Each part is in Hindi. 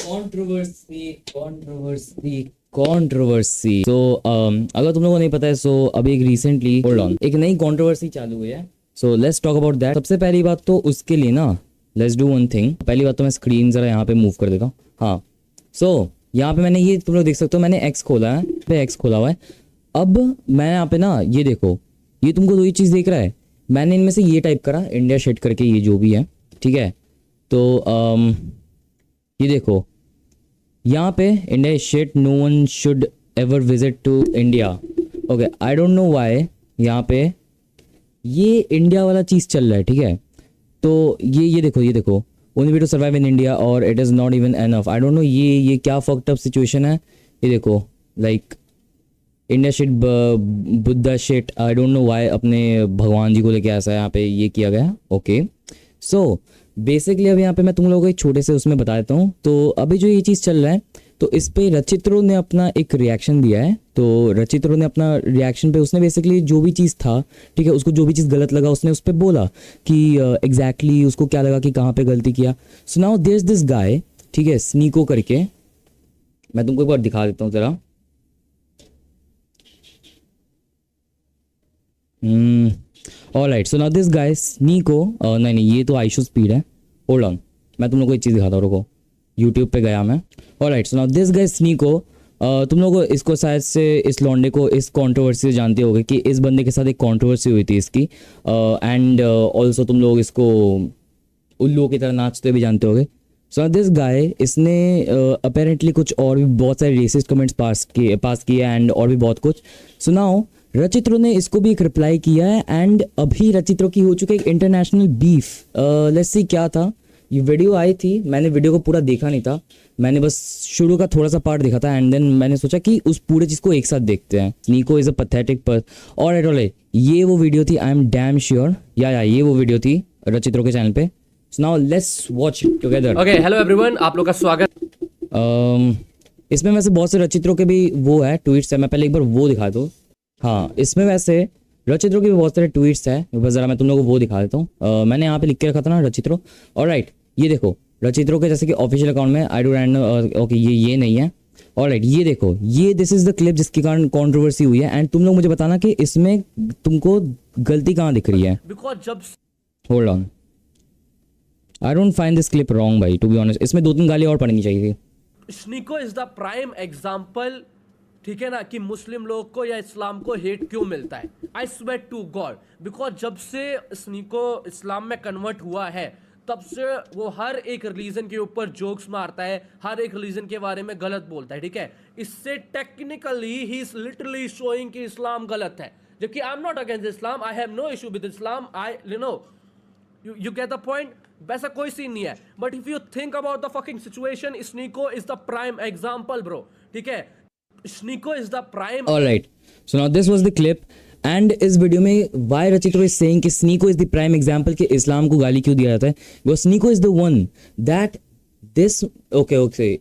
Controversy controversy controversy. तो अगर तुम लोगों को नहीं पता है, सो अभी एक रिसेंटली होल्ड ऑन एक नई कंट्रोवर्सी चालू हुई है। So let's talk about that. सबसे पहली बात तो उसके लिए ना, लेट्स डू वन थिंग। पहली बात तो मैं स्क्रीन जरा यहाँ पे मूव कर देता हूँ। हाँ, सो यहाँ पे मैंने ये तुम लोग देख सकते हो, मैंने एक्स खोला है, पे एक्स खोला हुआ है। अब मैं यहाँ पे ना ये देखो, ये तुमको दो ही चीज़ देख रहा है। मैंने इनमें से ये टाइप करा इंडिया शिट करके, ये जो भी है, ठीक है। तो ये देखो यहाँ पे India shit, no one should ever visit to India. Okay, I don't know why यहाँ पे ये इंडिया वाला चीज़ चल रहा है, ठीक है। तो ये देखो, ये देखो, only way to survive in India और it is not even enough. I don't know ये क्या फक्ड अप सिचुएशन है। ये देखो, like India shit, Buddha shit, I don't know why अपने भगवान जी को लेके ऐसा यहाँ पे ये किया गया। ओके, सो बेसिकली अब यहाँ पे मैं तुम लोगों को एक छोटे से उसमें बता देता हूँ। तो अभी जो ये चीज़ चल रहा है, तो इस पे रचित्रो ने अपना एक रिएक्शन दिया है। तो रचित्रो ने अपना रिएक्शन पे उसने बेसिकली जो भी चीज़ था, ठीक है, उसको जो भी चीज़ गलत लगा उसने उस पर बोला कि एग्जैक्टली उसको क्या लगा कि कहाँ पे गलती किया। So now there is this guy, ठीक है, स्नीको करके। मैं तुमको एक बार दिखा देता हूँ ज़रा। Alright, so now this guy Sneako, नहीं ये तो आइशो स्पीड है। होल्ड ऑन, मैं तुम लोग को एक चीज़ दिखाता हूँ, रुको। यूट्यूब पे गया मैं। Alright, so now this guy Sneako, तुम लोग इसको शायद से, इस लौंडे को इस कंट्रोवर्सी से जानते होगे कि इस बंदे के साथ एक कंट्रोवर्सी हुई थी इसकी। एंड ऑल्सो तुम लोग इसको उल्लुओं की तरह नाचते भी जानते होगे। सो दिस गाय, इसने अपेरेंटली कुछ और भी बहुत सारे रेसिस्ट कमेंट्स पास किए एंड और भी बहुत कुछ। सो नाउ रचित्रो ने इसको भी एक रिप्लाई किया है एंड अभी रचित्रो की हो चुकी है एक इंटरनेशनल बीफ। लेट्स सी क्या था। ये वीडियो आई थी, मैंने वीडियो को पूरा देखा नहीं था, मैंने बस शुरू का थोड़ा सा पार्ट देखा था एंड देन मैंने सोचा कि उस पूरे चीज़ को एक साथ देखते हैं। नीको इज़ अ पैथेटिक पर और एट ऑल, ये वो वीडियो थी, आई एम डैम श्योर, या ये वो वीडियो थी रचित्रो के चैनल पे। So now let's watch together. Okay, hello everyone, आप लोग का स्वागत। इसमें वैसे बहुत से रचित्रों के भी वो है ट्वीट्स है, मैं पहले एक बार वो दिखा दूँ। हाँ, इसमें वैसे रचित्रों के भी बहुत सारे ट्वीट्स है, बस ज़रा मैं तुम लोगों को वो दिखा देता हूँ। मैंने यहाँ पे लिख के रखा था ना रचित्रो। ऑलराइट, ये देखो रचित्रों के जैसे कि ऑफिशियल अकाउंट में आई डू रैंडम, ओके ये नहीं है। ऑलराइट, ये देखो, ये दिस इज द क्लिप जिसके कारण कंट्रोवर्सी हुई है एंड तुम लोग मुझे बताना कि इसमें तुमको गलती कहाँ दिख रही है। बिकॉज जब hold on, I don't find this clip wrong भाई, टू बी ऑनेस्ट। इसमें 2-3 गाली और पड़नी चाहिए थी। स्नीको इज द प्राइम एग्जाम्पल, ठीक है ना, कि मुस्लिम लोग को या इस्लाम को हेट क्यों मिलता है। I swear to God, because जब से स्नीको इस्लाम में कन्वर्ट हुआ है तब से वो हर एक रिलीजन के ऊपर जोक्स मारता है, हर एक रिलीजन के बारे में गलत बोलता है, ठीक है। इससे technically he is literally showing कि इस्लाम गलत है, जबकि I am not against Islam, I have no issue with Islam, I you know you get the point। वैसा कोई सीन नहीं है, but if you think about the fucking situation, Sneako is the prime example bro, ठीक है। Sneako is the prime. Alright, so now this was the clip and इस वीडियो में वाई रचित्रो इज सेइंग कि Sneako is the prime example कि इस्लाम को गाली क्यों दिया जाता है। Because Sneako is the one that this, okay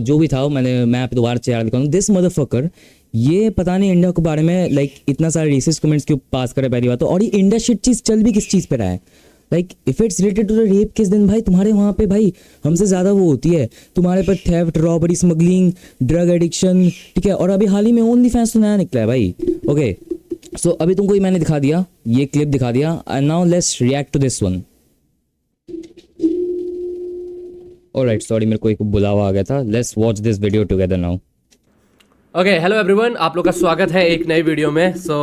जो भी था, मैं आप दोबारा चेहरा दिखाऊँ। दिस मदरफकर, ये पता नहीं इंडिया के बारे में लाइक इतना सारे रेसिस्ट कमेंट्स क्यों पास करे पहली बात तो, और ये इंडिया शिट चीज़ चल भी किस चीज़ पे रहा है। Like if it's related to the rape case, दिन भाई तुम्हारे वहाँ पे भाई हमसे ज़्यादा वो होती है, तुम्हारे पर theft, robbery, smuggling, drug addiction, ठीक है। और अभी हाल ही में ओनली फैंस तो नया निकला है भाई। ओके, सो अभी तुमको ही मैंने दिखा दिया, ये क्लिप दिखा दिया and now let's react to this one. Alright, sorry मेरे को एक बुलावा आ गया था। Let's watch this video together now. Okay, hello everyone, आप लोग का स्वागत है एक नई वीडियो में। सो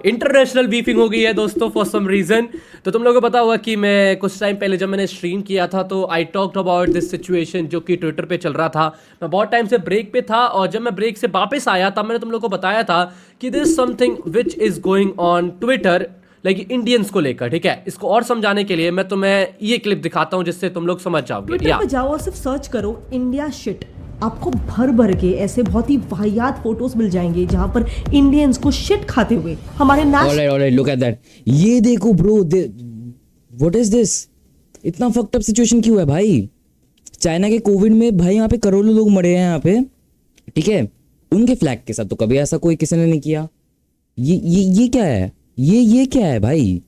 इंटरनेशनल बीफिंग हो गई है दोस्तों फॉर सम रीजन। तो तुम लोगों को पता होगा कि मैं कुछ टाइम पहले जब मैंने स्ट्रीम किया था तो I talked about this situation जो कि ट्विटर पे चल रहा था। मैं बहुत टाइम से ब्रेक पे था और जब मैं ब्रेक से वापस आया तब मैंने तुम लोग को बताया था कि this something which is going on Twitter, like Indians को लेकर, ठीक है। इसको और समझाने के लिए मैं तुम्हें ये क्लिप दिखाता हूँ जिससे तुम लोग समझ जाओगे। ट्विटर पे जाओ और सिर्फ सर्च करो इंडिया शिट, आपको भर भर के ऐसे बहुत ही वाहियात फोटोज मिल जाएंगे जहां पर इंडियंस को शिट खाते हुए हमारे ऑलराइट, लुक एट दैट। ये देखो ब्रो, व्हाट इज दिस? इतना फक्ड अप सिचुएशन क्यों है भाई? चाइना के कोविड में भाई यहाँ पे करोड़ों लोग मरे हैं यहाँ पे, ठीक है। उनके फ्लैग के साथ तो कभी ऐसा कोई किसी ने नहीं किया। ये क्या है? ये क्या है भाई?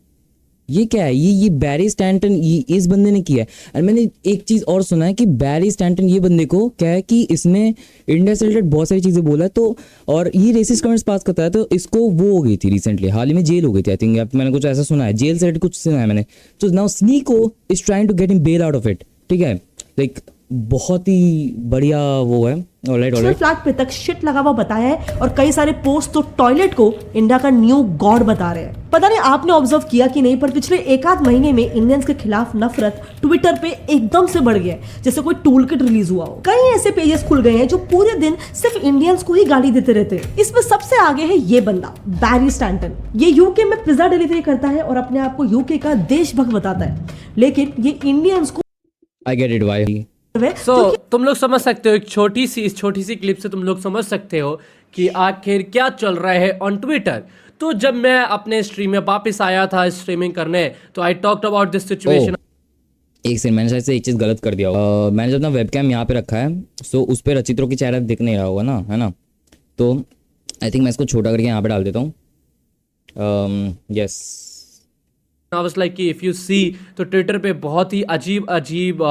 ये क्या है, ये बैरी स्टैंटन, ये इस बंदे ने किया है। और मैंने एक चीज़ और सुना है कि बैरी स्टैंटन ये बंदे को क्या है कि इसने इंडिया से रिलेटेड बहुत सारी चीज़ें बोला है, तो और ये रेसिस्ट कमेंट्स पास करता है, तो इसको वो हो गई थी रिसेंटली, हाल ही में जेल हो गई थी आई थिंक, मैंने कुछ ऐसा सुना है, जेल से रिलेटेड कुछ सुना है मैंने। तो now Sneako is trying to get him bail out of it, ठीक है, लाइक बहुत ही बढ़िया वो है। ऑलराइट ऑलराइट, फ्लैग पे तक शिट लगा हुआ बताया है और कई सारे पोस्ट तो टॉयलेट को इंडिया का न्यू गॉड बता रहे हैं। पता नहीं आपने ऑब्जर्व किया कि नहीं, पर पिछले एक आध महीने में इंडियंस के खिलाफ नफरत ट्विटर पे एकदम से बढ़ गया है, जैसे कोई टूल किट रिलीज हुआ हो। कई ऐसे पेजेस खुल गए हैं जो पूरे दिन सिर्फ इंडियंस को ही गाली देते रहते हैं। इसमें सबसे आगे है ये बंदा बैरी स्टैंटन। ये यूके में पिज्जा डिलीवरी करता है और अपने आप को यूके का देशभक्त बताता है, लेकिन ये इंडियंस को आई गेट इट व्हाई। तुम लोग समझ सकते हो, इस छोटी सी क्लिप से तुम लोग समझ सकते हो कि आखिर क्या चल रहा है ऑन ट्विटर। तो जब मैं अपने स्ट्रीम में वापस आया था स्ट्रीमिंग करने, तो I talked about this situation. एक सेकंड, मैंने शायद से एक चीज़ गलत कर दिया होगा। मैंने जब अपना वेबकैम यहाँ पे रखा है, सो उस पर रचित्रों की चेहरा दिख नहीं रहा होगा ना, है ना, तो आई थिंक मैं इसको छोटा करके यहाँ पे डाल देता हूँ। यस, I was like कि if you see, तो ट्विटर पे बहुत ही अजीब अजीब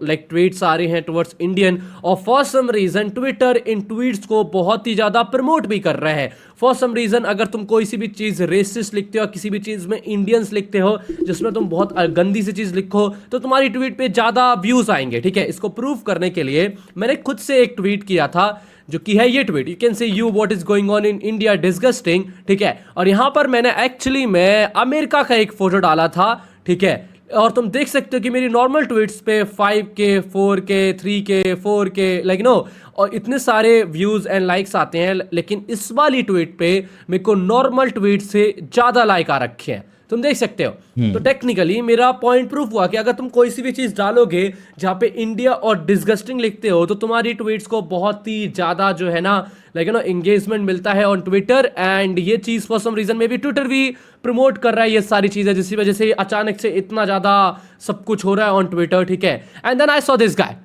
लाइक ट्वीट्स आ रहे हैं टुवर्ड्स इंडियन, और फॉर सम रीजन ट्विटर इन ट्वीट्स को बहुत ही ज़्यादा प्रमोट भी कर रहा है। फॉर सम रीजन अगर तुम कोई सी भी चीज़ रेसिस्ट लिखते हो, किसी भी चीज़ में इंडियंस लिखते हो, जिसमें तुम बहुत गंदी सी चीज़ लिखो, तो तुम्हारी ट्वीट पे ज़्यादा व्यूज़ आएंगे, ठीक है। इसको प्रूव करने के लिए मैंने खुद से एक ट्वीट किया था, जो कि है ये tweet, you can say you what is going on in India disgusting, ठीक है। और यहाँ पर मैंने एक्चुअली में अमेरिका का एक फोटो डाला था, ठीक है, और तुम देख सकते हो कि मेरी नॉर्मल ट्वीट्स पे 5K 4K 3K 4K like no, और इतने सारे व्यूज एंड लाइक्स आते हैं, लेकिन इस वाली ट्वीट पे मेरे को नॉर्मल ट्वीट से ज़्यादा लाइक आ रखे हैं, तुम देख सकते हो। तो टेक्निकली मेरा पॉइंट प्रूफ हुआ कि अगर तुम कोई सी भी चीज डालोगे जहाँ पे इंडिया और डिस्गस्टिंग लिखते हो, तो तुम्हारी ट्वीट्स को बहुत ही ज्यादा जो है ना लाइक नो एंगेजमेंट मिलता है ऑन ट्विटर। एंड ये चीज फॉर सम रीजन में भी ट्विटर भी प्रमोट कर रहा है ये सारी चीजें, जिसकी वजह से अचानक से इतना ज्यादा सब कुछ हो रहा है ऑन ट्विटर, ठीक है। And then I saw this guy,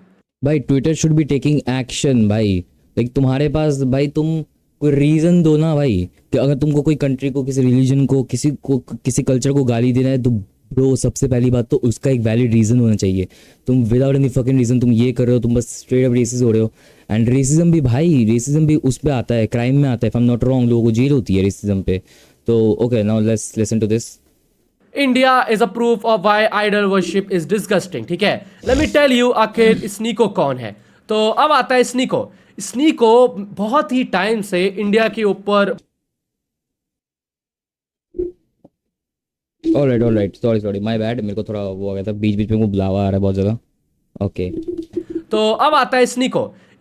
भाई Twitter should be taking action भाई, लाइक तुम्हारे पास भाई तुम कोई रीज़न दो ना भाई, कि अगर तुमको कोई कंट्री को, किसी रिलीजन को, किसी कल्चर को गाली देना है, तो ब्रो सबसे पहली बात तो उसका एक वैलिड रीज़न होना चाहिए। तुम विदाउट एनी फकिंग रीज़न तुम ये कर रहे हो, तुम बस स्ट्रेट अप रेसिस्ट हो रहे हो। एंड रेसिज्म भी भाई, रेसिज्म भी उस पे आता है, क्राइम में आता है, if I am not wrong, लोगों को जेल होती है रेसिज्म पे। तो okay, now let's listen to this. India is a proof of why idol worship is disgusting, ठीक है। लेट मी टेल यू आखिर स्नीको कौन है। तो अब आता है स्नीको। स्नीको बहुत ही टाइम से इंडिया के ऊपर ऑलराइट, सॉरी माय बैड, मेरे को थोड़ा वो हो गया था, बीच बीच में वो बुलावा आ रहा है बहुत ज़्यादा। ओके, तो अब आता है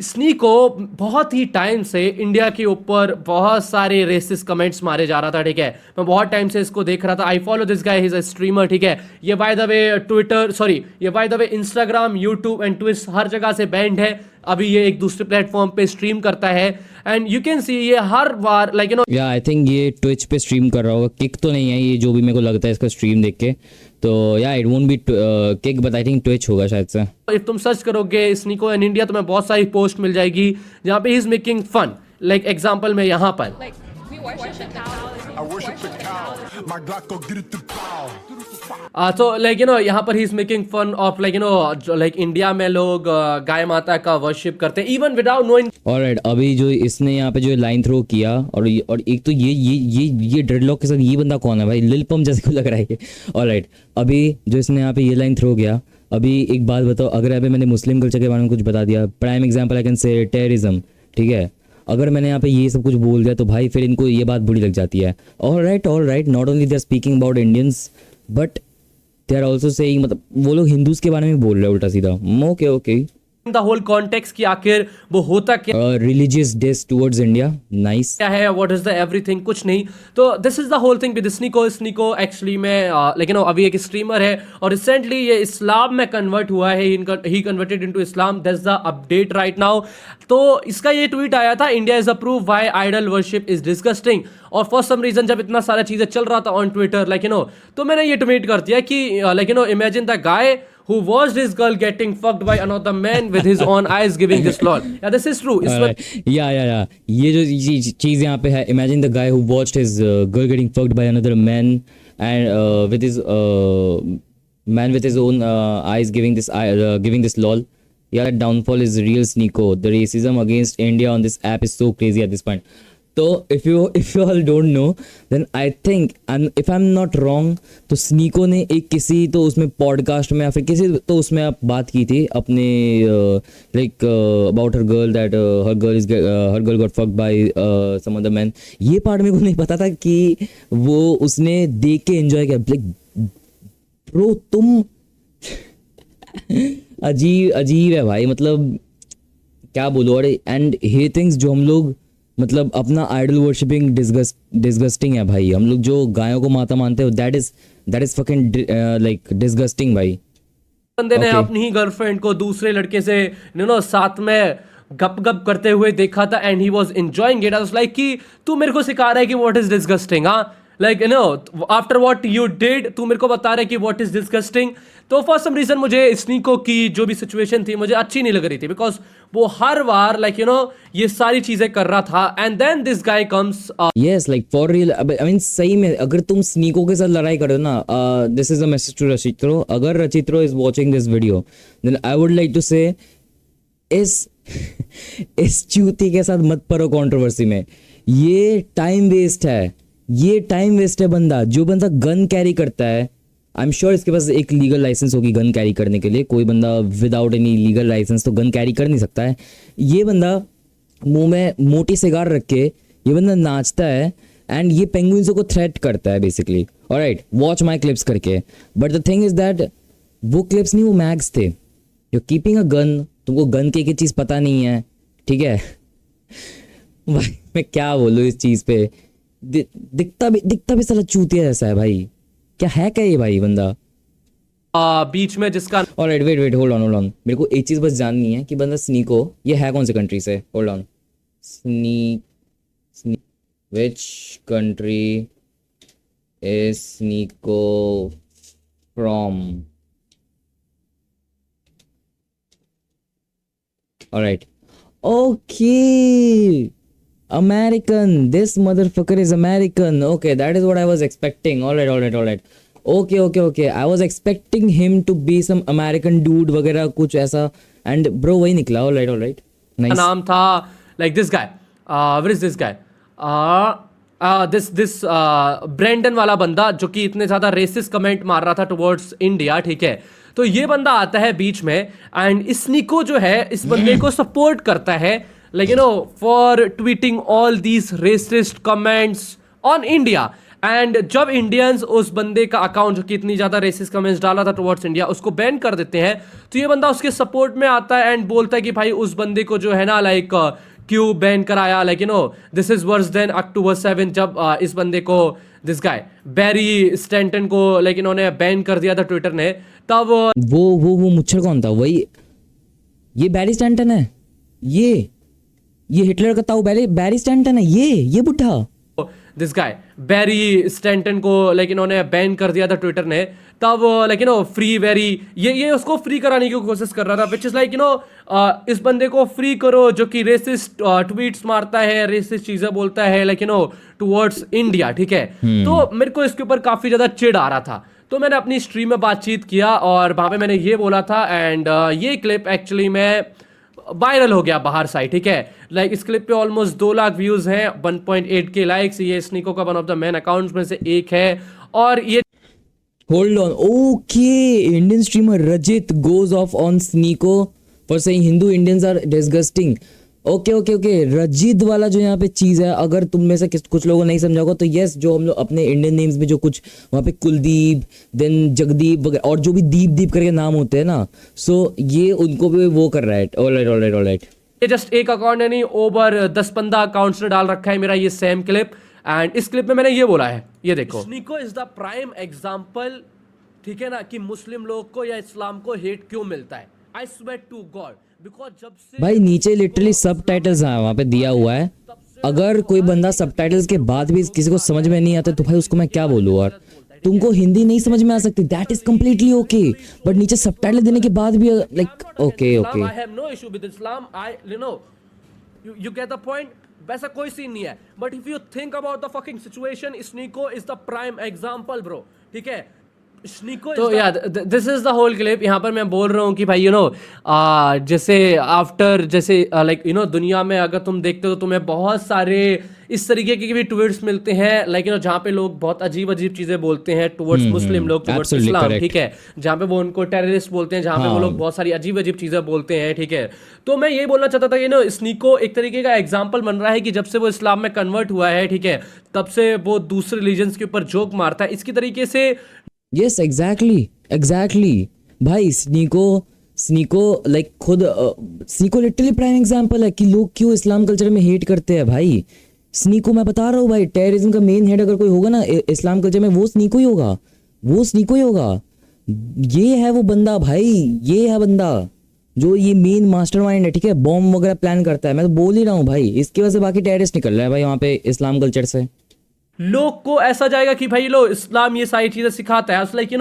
स्नीको बहुत ही टाइम से इंडिया के ऊपर बहुत सारे रेसिस्ट कमेंट्स मारे जा रहा था, ठीक है। मैं बहुत टाइम से इसको देख रहा था। I follow this guy, he is a streamer, ठीक है। ये by the way Instagram, YouTube and Twitch हर जगह से बैंड है। अभी ये एक दूसरे प्लेटफॉर्म पे स्ट्रीम करता है, एंड यू कैन सी ये हर बार लाइक यू नो, या आई थिंक ये ट्विच पे स्ट्रीम कर रहा होगा, किक तो नहीं है ये, जो भी मेरे को लगता है इसका स्ट्रीम देख के, तो या it won't be kick, but I think Twitch होगा शायद से। इफ तुम सर्च करोगे स्नीको इन इंडिया, तुम्हें बहुत सारी पोस्ट मिल जाएगी जहाँ पे he is making fun. Like example में यहाँ पर I worship the cow. My Glock go get it to pow. तो लाइक यू नो यहाँ पर he is making fun of like you know like India में लोग गाय माता का वर्शिप करते हैं इवन विदाउट नोइंग। ऑलराइट, अभी जो इसने यहाँ पे जो लाइन थ्रो किया, और एक तो ये ड्रेडलॉक के साथ ये बंदा कौन है भाई, लिल पम्प जैसे को लग रहा है ये। ऑलराइट, अभी जो इसने यहाँ पे ये लाइन थ्रो किया, अभी एक बात बताओ, अगर अभी मैंने मुस्लिम कल्चर के बारे में कुछ बता दिया, prime example I can say terrorism, ठीक है, अगर मैंने यहाँ पे ये सब कुछ बोल दिया तो भाई फिर इनको ये बात बुरी लग जाती है। Alright, not only they are speaking about Indians, but they are also saying, मतलब वो लोग हिंदूज के बारे में बोल रहे हैं उल्टा सीधा। ओके, द होल कॉन्टेक्स्ट की आखिर वो होता क्या religious days towards India, nice, क्या है, व्हाट इज द एवरीथिंग, कुछ नहीं। तो this is the whole thing with Sneako actually में लेकिन अभी एक स्ट्रीमर है और रिसेंटली ये इस्लाम में कन्वर्ट हुआ है, he converted into Islam, that's the update right now. तो इसका ये ट्वीट आया था, India is a proof why idol worship is disgusting, और फॉर सम रीजन जब इतना सारा चीजें चल रहा था on Twitter like you know, तो मैंने ये ट्वीट कर दिया कि like you know imagine the guy who watched his girl getting fucked by another man with his own eyes giving this lol. Yeah, this is true. या ये जो चीज़ यहाँ पे है, imagine the guy who watched his girl getting fucked by another man and with his man with his own eyes giving this lol. Yeah, that downfall is real, Sneeko. The racism against India on this app is so crazy at this point. So if you all don't know, then I think, and if I'm not wrong, तो स्नीको ने एक किसी तो उसमें पॉडकास्ट में या फिर किसी तो उसमें आप बात की थी अपने like about her girl that her girl got fucked by some other man. ये पार्ट मेरे को नहीं पता था कि वो उसने देख के एंजॉय किया. लाइक ब्रो तुम अजीब है भाई, मतलब क्या बोलो. और एंड हे थिंग्स जो हम लोग मतलब अपना आइडल वर्शिपिंग डिस्गस्टिंग है भाई. हम लोग जो गायों को माता मानते हो that is fucking like disgusting भाई. बंदे ने Okay. अपनी ही गर्लफ्रेंड को दूसरे लड़के से साथ में गप गप करते हुए देखा था and he was enjoying it. I was like कि तू मेरे को सिखा रहा है कि व्हाट इज डिस्गस्टिंग. हाँ, like after what you did तू मेरे को बता रहा है कि व्हाट इज डिस्गस्टिंग. तो फॉर सम रीजन मुझे स्नीको की जो भी सिचुएशन थी मुझे अच्छी नहीं लग रही थी बिकॉज वो हर बार लाइक ये सारी चीजें कर रहा था and then this guy comes. Yes like for real. I mean सही में अगर तुम स्नीको के साथ लड़ाई करो ना, this is a message to रचित्रो. अगर रचित्रो is watching this video then I would like to से इस चूती के साथ मत पड़ो कंट्रोवर्सी में. ये टाइम वेस्ट है. बंदा जो बंदा गन कैरी करता है, आई एम श्योर इसके पास एक लीगल लाइसेंस होगी गन कैरी करने के लिए. कोई बंदा विदाउट एनी लीगल लाइसेंस तो गन कैरी कर नहीं सकता है. ये बंदा मुंह में मोटी सिगार रख के ये बंदा नाचता है एंड ये पेंगुइन्स को थ्रेट करता है basically. Alright, watch my clips करके. But the thing is that वो क्लिप्स नहीं, वो मैग्स थे. यू कीपिंग अ गन, तुमको गन की एक चीज़ पता नहीं है, ठीक है. भाई मैं क्या बोलूँ इस चीज़ पे. दिखता भी साला चूतिया जैसा है भाई. क्या है क्या ये भाई बंदा. बीच में जिसका ऑलराइट, वेट होल्ड ऑन. मेरे को एक चीज़ बस जाननी है कि बंदा स्नीको ये है कौन से कंट्री से. Hold on. Sneak which country is स्नीको from. Alright, okay. American. This motherfucker is American. Okay, that is what I was expecting. Alright. Okay. I was expecting him to be some American dude वगैरह कुछ ऐसा. And bro वही निकला. Alright. Nice. नाम था like this guy. Where is this guy? This Brendan वाला बंदा जो कि इतने ज्यादा रेसिस्ट कमेंट मार रहा था टुवर्ड्स इंडिया, ठीक है. तो ये बंदा आता है बीच में एंड स्नीको जो है इस बंदे को सपोर्ट करता है like for tweeting all these racist comments on India. And जब इंडियंस उस बंदे का अकाउंट जो कि इतनी ज्यादा रेसिस्ट कमेंट्स डाला था टुवर्ड्स इंडिया उसको बैन कर देते हैं, तो ये बंदा उसके सपोर्ट में आता है एंड बोलता है कि भाई उस बंदे को जो है ना लाइक क्यों बैन कराया. Like this is worse than October 7 जब इस बंदे को दिस गाय बैरी स्टैंटन को लाइक इन्होंने बैन कर दिया था ट्विटर ने. तब वो मुच्छर कौन था. वही ये बैरी स्टैंटन है. ये हिटलर का ताऊ बैरी स्टैंटन है. ये बुढ़ा दिस गाय बैरी स्टैंटन को लाइक इन्होंने बैन कर दिया था ट्विटर ने. तब लाइक फ्री वेरी ये उसको फ्री कराने की कोशिश कर रहा था विच इज लाइक इस बंदे को फ्री करो जो कि रेसिस्ट ट्वीट्स मारता है, रेसिस्ट चीजें बोलता है लाइक टुवर्ड्स इंडिया, ठीक है. तो मेरे को इसके ऊपर काफी ज्यादा चिढ़ आ रहा था. तो मैंने अपनी स्ट्रीम में बातचीत किया और वहां पे मैंने ये बोला था एंड ये क्लिप एक्चुअली में वायरल हो गया बाहर साइड, ठीक है. लाइक इस क्लिप पे ऑलमोस्ट 2 लाख व्यूज हैं, 1.8K लाइक्स. ये स्नीको का one of the main accounts में से एक है. और ये hold on. Okay, Indian streamer Rajit goes off on स्नीको for saying Hindu Indians are disgusting. Okay. Rajit वाला जो यहाँ पे चीज है, अगर तुम में से कुछ लोगों नहीं समझा होगा तो यस, जो हम लोग अपने इंडियन नेम्स में जो कुछ वहाँ पे कुलदीप देन जगदीप वगैरह और जो भी दीप करके नाम होते हैं ना, सो ये उनको भी वो कर रहा है. ऑलराइट. ये जस्ट एक अकाउंट है नहीं, ओवर 10-15 अकाउंट्स ने डाल रखा है मेरा ये सेम क्लिप. एंड इस क्लिप में मैंने ये बोला है, ये देखो. स्नीको इज द प्राइम एग्जांपल, ठीक है ना, कि मुस्लिम लोग को या इस्लाम को हेट क्यों मिलता है. I swear to God, because जब से भाई नीचे लिटरली सबटाइटल्स है वहाँ पे दिया हुआ है. अगर कोई बंदा सबटाइटल्स के बाद भी किसी को समझ में नहीं आता तो भाई उसको मैं क्या बोलूँ. और तुमको हिंदी नहीं समझ में आ सकती, that is completely okay. But नीचे सबटाइटल देने के बाद भी like okay. I have no issue with Islam. You get the point. वैसा कोई सीन नहीं है, but if you think about the fucking situation, Sneako is the prime example bro, ठीक है। स्नीको तो यार this is the whole clip. यहाँ पर मैं बोल रहा हूँ कि भाई जैसे आफ्टर जैसे लाइक दुनिया में अगर तुम देखते हो तो तुम्हें बहुत सारे इस तरीके के भी ट्वीट्स मिलते हैं, लाइक जहाँ पे लोग बहुत अजीब अजीब चीजें बोलते हैं टुवर्ड्स मुस्लिम लोग, टुवर्ड्स Absolutely इस्लाम, correct. ठीक है, जहाँ पे वो उनको टेररिस्ट बोलते हैं, जहाँ पे वो लोग बहुत सारी अजीब अजीब चीजें बोलते हैं, ठीक है। तो मैं ये बोलना चाहता था कि स्नीको एक तरीके का एग्जाम्पल बन रहा है कि जब से वो इस्लाम में कन्वर्ट हुआ है, ठीक है, तब से वो दूसरे रिलीजन्स के ऊपर जोक मारता है इसकी तरीके से। यस एग्जैक्टली भाई स्नीको लाइक खुद स्नीको लिटरली प्राइम एग्जांपल है कि लोग क्यों इस्लाम कल्चर में हेट करते हैं भाई। स्नीको मैं बता रहा हूँ भाई, टेररिज्म का मेन हेड अगर कोई होगा ना इस्लाम कल्चर में, वो स्नीको ही होगा। ये है वो बंदा भाई, ये है बंदा जो ये मेन मास्टरमाइंड है, ठीक है, बॉम्ब वगैरह प्लान करता है। मैं तो बोल ही रहा हूँ भाई, इसकी वजह से बाकी टेररिस्ट निकल रहा है भाई वहाँ पे इस्लाम कल्चर से। लोग को ऐसा जाएगा कि भाई इस्लाम ये सारी चीजें सिखाता है, लाइक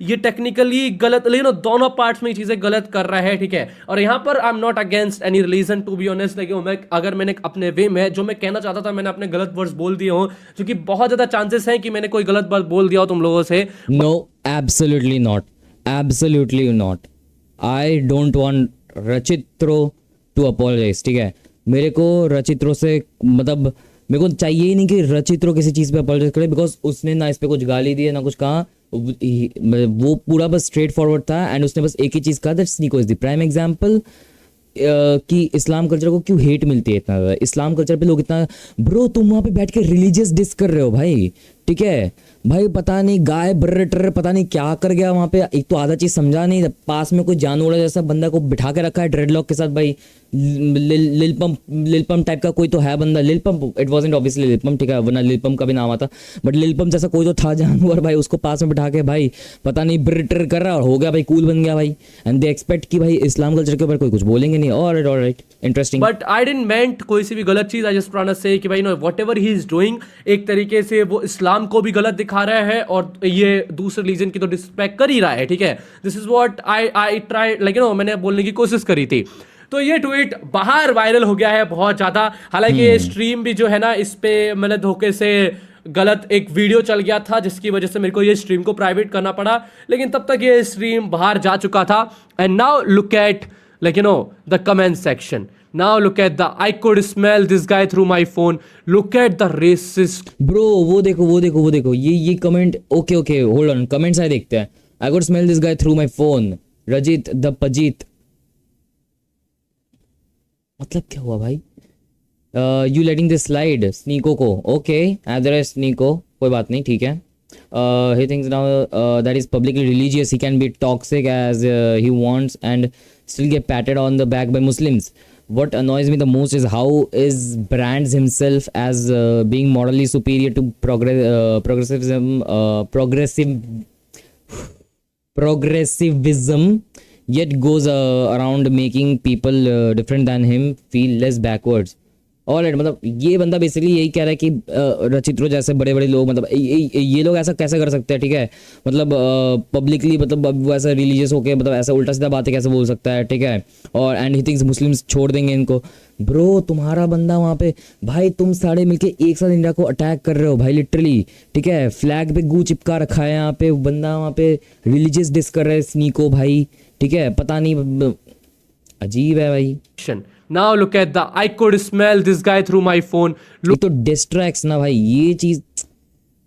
ये टेक्निकली गलत, दोनों पार्ट्स में ये चीजें गलत कर रहा है, ठीक है। और यहाँ पर I am not against any religion to be honest, like अगर मैंने अपने वे में जो मैं कहना चाहता था मैंने अपने गलत वर्ड्स बोल दिए हो, क्योंकि बहुत ज्यादा चांसेस हैं कि मैंने कोई गलत बात बोल दिया हो तुम लोगों से। No absolutely not. I don't want रचित्रो to apologise, ठीक है। मेरे को रचित्रो से मतलब मेरे को चाहिए ही नहीं कि रचित्रो किसी चीज़ पे अपोलोजाइज करे, बिकॉज उसने ना इस पे कुछ गाली दी है ना कुछ कहा, वो पूरा बस स्ट्रेट फॉरवर्ड था एंड उसने बस एक ही चीज़ कहा, that स्नीको is the prime example कि इस्लाम कल्चर को क्यों हेट मिलती है इतना ज़्यादा। इस्लाम कल्चर पे लोग इतना, ब्रो तुम वहाँ पे बैठ के रिलीजियस डिस कर रहे हो भाई, ठीक है भाई, पता नहीं गाय बर्र टर्र पता नहीं क्या कर गया वहाँ पे। एक तो आधा चीज़ समझा नहीं, पास में कोई जानवर जैसा बंदा को बिठा के रखा है ड्रेडलॉक के साथ भाई, लिल पम्प टाइप का कोई तो है बंदा, लिल पम्प, इट वाजंट ऑब्वियसली लिल पम्प, ठीक है, वरना लिल पम्प का भी नाम आता, बट लिल पम्प जैसा कोई तो था जानवर भाई, उसको पास में बिठा के भाई पता नहीं ब्र ट्र कर रहा और हो गया भाई, कूल बन गया भाई। एंड दे एक्सपेक्ट कि भाई इस्लाम कल्चर के ऊपर कोई कुछ बोलेंगे नहीं। Alright interesting, but I didn't मेंट कोई सी भी गलत चीज, आई जस्ट ट्राइंग टू से कि भाई व्हाटएवर ही इज डूइंग एक तरीके से वो इस्लाम को भी गलत दिखा रहा है और ये दूसरे रिलीजन की तो डिस्पेक्ट कर ही रहा है, ठीक है। This is what I try, like मैंने बोलने की कोशिश करी थी। तो ये ट्वीट बाहर वायरल हो गया है बहुत ज्यादा, हालांकि ये स्ट्रीम भी जो है ना इस पे मैंने धोखे से गलत एक वीडियो चल गया था जिसकी वजह से मेरे को ये स्ट्रीम को प्राइवेट करना पड़ा, लेकिन तब तक ये स्ट्रीम बाहर जा चुका था। And now look at like the comment section, now look at the I could smell this guy through my phone, look at the racist bro वो देखो ये comment, okay hold on, comments आए देखते हैं। I could smell this guy through my phone, Rajit the Pajeet, मतलब क्या हुआ भाई? यू लेटिंग दिस स्लाइड स्नीको को, ओके एज स्नीको, कोई बात नहीं, ठीक है। He thinks now that is publicly religious, he can be toxic as he wants and still get patted on the back by Muslims. What annoys me the most is how is brands himself as being morally superior to progressivism, yet goes around making people different than him feel less backwards. Alright, मतलब ये बंदा बेसिकली यही कह रहा है कि रचित्रो जैसे बड़े बड़े लोग, मतलब ये लोग ऐसा कैसे कर सकते हैं, ठीक है, मतलब पब्लिकली, मतलब वो ऐसा रिलीजियस होके मतलब ऐसा उल्टा सीधा बातें कैसे बोल सकता है, ठीक है। और एंड ही थिंक्स मुस्लिम्स छोड़ देंगे इनको। ब्रो तुम्हारा बंदा वहाँ पे भाई, तुम सारे मिलके एक साथ इंडिया को अटैक कर रहे हो भाई लिटरली, ठीक है, फ्लैग पे गू चिपका रखा है यहाँ पे, बंदा वहाँ पे रिलीजियस डिस कर रहा है स्नीको भाई, ठीक है, पता नहीं, अजीब है भाई। now look at the I could smell this guy through my phone, look तो डिस्ट्रैक्ट्स ना भाई, ये चीज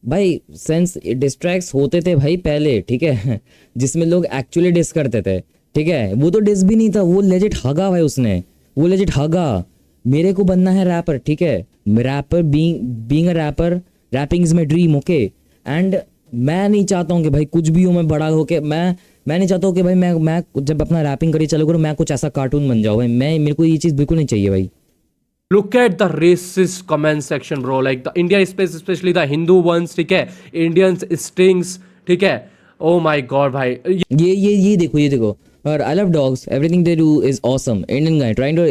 भाई सेंस डिस्ट्रैक्ट्स होते थे भाई पहले, ठीक है, जिसमें लोग एक्चुअली डिस करते थे, ठीक है, वो तो डिस भी नहीं था, वो लेजिट हगा भाई उसने, वो लेजिट हगा। मेरे को बनना है रैपर, ठीक है, rapper being a rapper, rapping is my dream, okay, and मैं नहीं चाहता हूँ कि भाई कुछ भी हो मैं बड़ा होके मैं नहीं चाहता हूँ कि भाई मैं जब अपना रैपिंग करियर चालू करूँ मैं कुछ ऐसा कार्टून बन जाऊँ भाई, मेरे को ये चीज़ बिल्कुल नहीं चाहिए भाई। Look at the racist comment section bro, like the India space, especially the Hindu ones, ठीक है, Indians stings, ठीक है, oh my god भाई, ये देखो, और I love dogs, everything they do is awesome, Indian guy trying to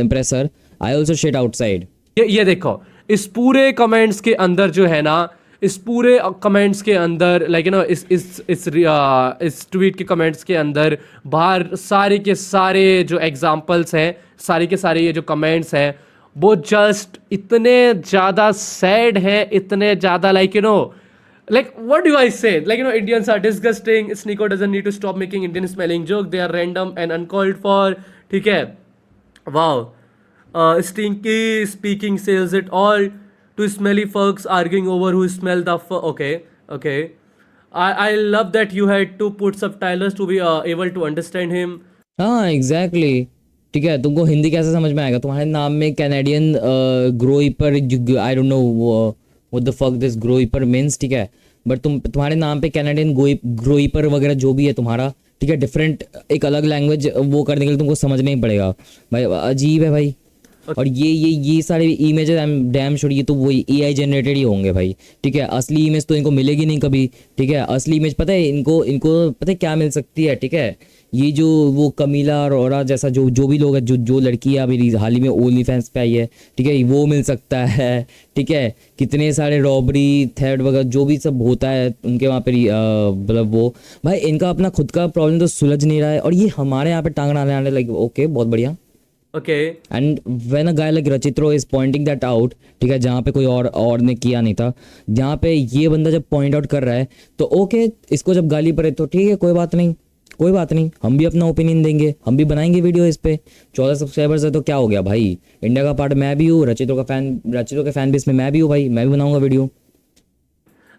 impress her, I also shit outside। ये देखो, इस पूरे कमेंट्स के अंदर जो है ना, इस पूरे कमेंट्स के अंदर लाइक इस ट्वीट के कमेंट्स के अंदर बाहर सारे के सारे जो एग्जांपल्स हैं, सारे के सारे ये जो कमेंट्स हैं वो जस्ट इतने ज़्यादा सैड है, इतने ज़्यादा like what do I say, Indians are disgusting, Sneeko doesn't need to stop making Indian smelling joke, they are random and uncalled for, ठीक है. Wow. Stinky speaking says it all. Two smelly fucks arguing over who smell the okay. I love that you had to put subtitles to be able to understand him. हाँ एग्जैक्टली ठीक है. तुमको हिंदी कैसे समझ में आएगा? तुम्हारे नाम में Canadian ग्रोइपर, I don't know what the fuck this ग्रोइपर means, ठीक है. बट तुम्हारे नाम पे कैनेडियन ग्रोइपर वगैरह जो भी है तुम्हारा, ठीक है, डिफरेंट एक अलग लैंग्वेज वो करने के लिए तुमको समझना ही पड़ेगा भाई. अजीब है भाई. और ये सारे images I am damn sure ये तो वही एआई जनरेटेड ही होंगे भाई, ठीक है. असली इमेज तो इनको मिलेगी नहीं कभी, ठीक है. असली इमेज पता है इनको पता है क्या मिल सकती है, ठीक है. ये जो वो कमीला अरोरा जैसा जो भी लोग है, जो लड़की है अभी हाल ही में ओनली फैंस पे आई है, ठीक है, वो मिल सकता है, ठीक है. कितने सारे रॉबरी थेफ्ट वगैरह जो भी सब होता है उनके वहाँ पे मतलब वो भाई इनका अपना खुद का प्रॉब्लम तो सुलझ नहीं रहा है और ये हमारे यहाँ पे टांग आने लाइक ओके बहुत बढ़िया. Okay. And when a guy like रचित्रो is pointing that out, ठीक है, जहाँ पे कोई और ने किया नहीं था, जहाँ पे ये बंदा जब पॉइंट आउट कर रहा है तो ओके, इसको जब गाली पड़े तो ठीक है, कोई बात नहीं. हम भी अपना ओपिनियन देंगे, हम भी बनाएंगे वीडियो इस पे. 14 सब्सक्राइबर्स है तो क्या हो गया भाई. इंडिया का पार्ट मैं भी हूँ, रचित्रो के फैन बेस में मैं भी हूँ भाई, मैं भी बनाऊंगा video.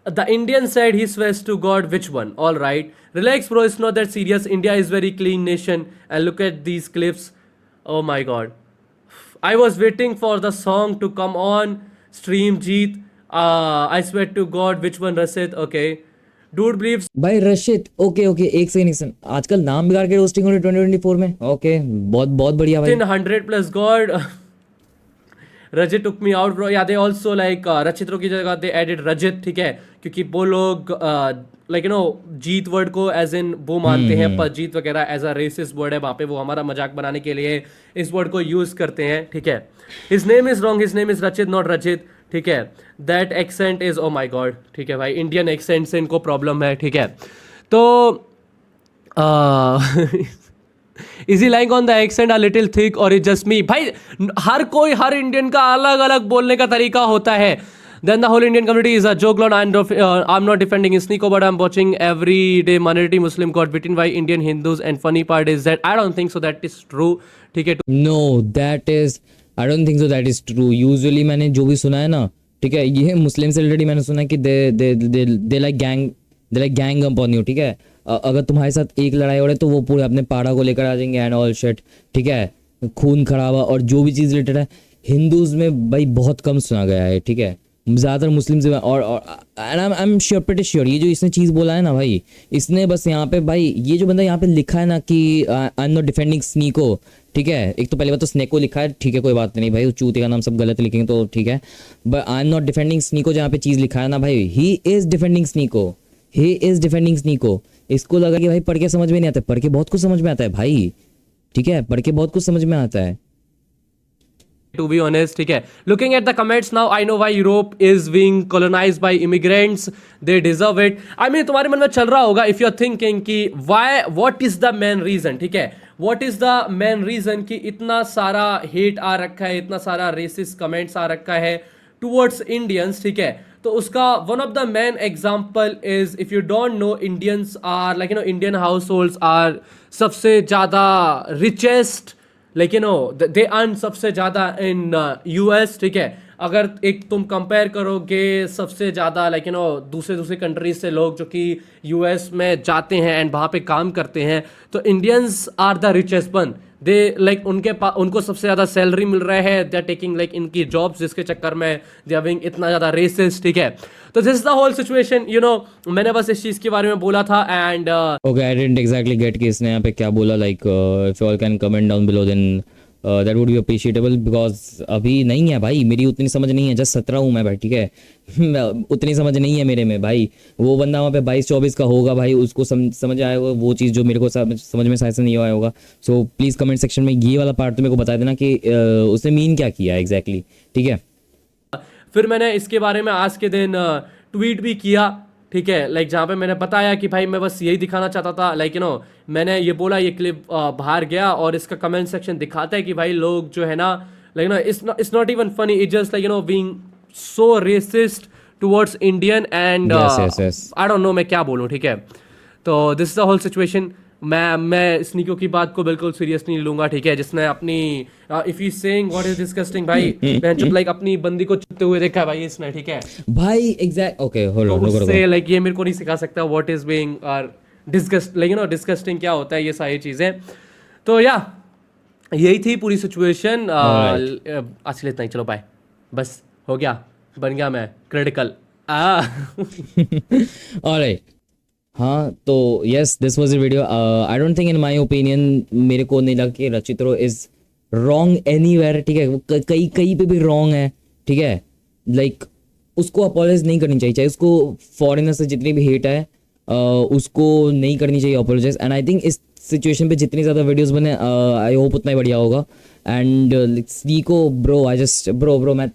The Indian said he swears to God. Which one? All right. Relax, bro. It's not that serious. India is very clean nation. And look at these clips. Oh my God. I was waiting for the song to come on stream. Jeet. I swear to God. Which one, Rasid? Okay. Dude believes भाई रशिद ओके एक सेकंड आजकल नाम बिगाड़ के रोस्टिंग हो रही 2024 में. ओके बहुत बढ़िया भाई. in 100 plus God. Rajit took me out, bro. Yeah, they also Rachitro की जगह they added Rajit, ठीक है, क्योंकि वो लोग जीत वर्ड को एज इन वो मानते हैं, पर जीत वगैरह एज अ रेसिस्ट वर्ड है वहाँ पे, वो हमारा मजाक बनाने के लिए इस वर्ड को यूज करते हैं, ठीक है. His name is wrong, his name is Rachit not Rachit, ठीक है. That accent is oh my god, ठीक है भाई, इंडियन एक्सेंट से इनको प्रॉब्लम है, ठीक है. तो is he like on the accent a little thick और इज जस्ट मी? भाई हर इंडियन का अलग अलग बोलने का तरीका होता है. Then the whole Indian community is a joke lot. I'm not defending Sneeko, but I'm watching every day minority Muslim got beaten by Indian Hindus, and funny part is that I don't think so that is true. ठीक है. No, I don't think so that is true. Usually मैंने जो भी सुना है ना, ठीक है, ये मुस्लिम से रिलेटेड मैंने सुना है कि they like gang up on you, ठीक है. अगर तुम्हारे साथ एक लड़ाई हो रही है तो वो पूरे अपने पाड़ा को लेकर आ जाएंगे एंड ऑल शिट, ठीक है. खून खराबा और जो भी चीज़ रिलेटेड है हिंदूज में भाई बहुत कम सुना गया है, ठीक है. ज़्यादातर मुस्लिम से और I am sure pretty sure ये जो इसने चीज़ बोला है ना भाई, इसने बस यहाँ पे भाई ये जो बंदा यहाँ पे लिखा है ना कि आई एम नॉट डिफेंडिंग स्नीको, ठीक है. एक तो पहले बात तो स्नेको लिखा है, ठीक है, कोई बात नहीं भाई, उस चूते का नाम सब गलत लिखेंगे तो ठीक है. But I am not defending स्नीको जहाँ पे चीज़ लिखा है ना भाई, ही इज़ डिफेंडिंग स्नीको. इसको लगा कि भाई पढ़ के समझ में नहीं आता, पढ़ के बहुत कुछ समझ में आता है भाई, ठीक है, पढ़ के बहुत कुछ समझ में आता है. To be honest, ठीक है. Looking at the comments now, I know why Europe is being colonized by immigrants. They deserve it. I mean, तुम्हारे मन में चल रहा होगा if you're thinking कि what is the main reason, ठीक है. What is the main reason कि इतना सारा hate आ रखा है, इतना सारा racist comments आ रखा है towards Indians, ठीक है. तो उसका one of the main example is if you don't know, Indians are Indian households are सबसे ज़्यादा richest, दे अर्न सबसे ज़्यादा इन US, ठीक है. अगर एक तुम कंपेयर करोगे सबसे ज़्यादा दूसरे कंट्रीज से लोग जो कि US में जाते हैं एंड वहाँ पे काम करते हैं, तो Indians are the richest one. दे उनको सबसे ज़्यादा सैलरी मिल रहा है, दे आर टेकिंग इनकी जॉब्स, जिसके चक्कर में दे आर बीइंग इतना ज़्यादा रेसिस्ट, ठीक है. तो this is the whole situation, मैंने बस इस चीज़ के बारे में बोला था. And okay I didn't exactly get कि इसने यहाँ पे क्या बोला. If you all can comment down below then that would be appreciatable, because अभी नहीं है भाई, मेरी उतनी समझ नहीं है, जस्ट 17 हूँ मैं भाई, ठीक है. उतनी समझ नहीं है मेरे में भाई. वो बंदा वहाँ पे 22-24 का होगा भाई, उसको समझ आया होगा वो चीज़ जो मेरे को समझ में शायद से नहीं आया होगा. सो प्लीज़ कमेंट सेक्शन में ये वाला पार्ट तो मेरे को बता देना कि उसने मीन क्या किया एग्जैक्टली, ठीक है. फिर मैंने इसके बारे में आज के दिन ट्वीट भी किया, ठीक है, जहाँ पे मैंने बताया कि भाई मैं बस यही दिखाना चाहता था, मैंने ये बोला, ये क्लिप बाहर गया और इसका कमेंट सेक्शन दिखाता है कि भाई लोग जो है ना like it's not even funny, it's just like being so racist towards Indian and yes. I don't know मैं क्या बोलूँ, ठीक है. तो this is the whole situation. मैं स्नीको की बात को बिल्कुल सीरियस नहीं लूंगा, ठीक है. जिसने अपनी if he saying what is disgusting भाई, मैं चुप लाइक अपनी बंदी को चुपते हुए देखा है भाई इसने, ठीक है. भाई एग्जैक्ट ओके होल्ड तो ऑन उससे लाइक ये मेरे को नहीं सिखा सकता what is being disgust, like disgusting क्या होता है, ये सारी चीजें. तो या यही थी पूरी सिचुएशन. आज के लिए इतना ही, चलो बाय, बस हो गया, बन गया मैं क्रिटिकल. ऑलराइट. हाँ तो yes this was the video. I don't think in my opinion मेरे को नहीं लगा कि रचित्रो इज रॉन्ग एनीवेयर, ठीक है. वो कहीं कहीं पे भी रॉन्ग है, ठीक है. लाइक उसको अपोलोजाइज नहीं करनी चाहिए, चाहे उसको फॉरेनर से जितनी भी हेट है उसको नहीं करनी चाहिए अपोलोजाइज. एंड आई थिंक इस सिचुएशन पे जितनी ज़्यादा वीडियोस बने आई होप उतना ही बढ़िया होगा. And स्नीको bro I just bro मैं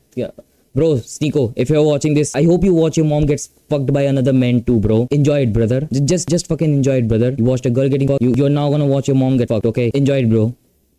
Bro, Sneeko, if you're watching this, I hope you watch your mom gets fucked by another man too, bro. Enjoy it, brother. Just fucking enjoy it, brother. You watched a girl getting fucked. You're now gonna watch your mom get fucked, okay? Enjoy it, bro.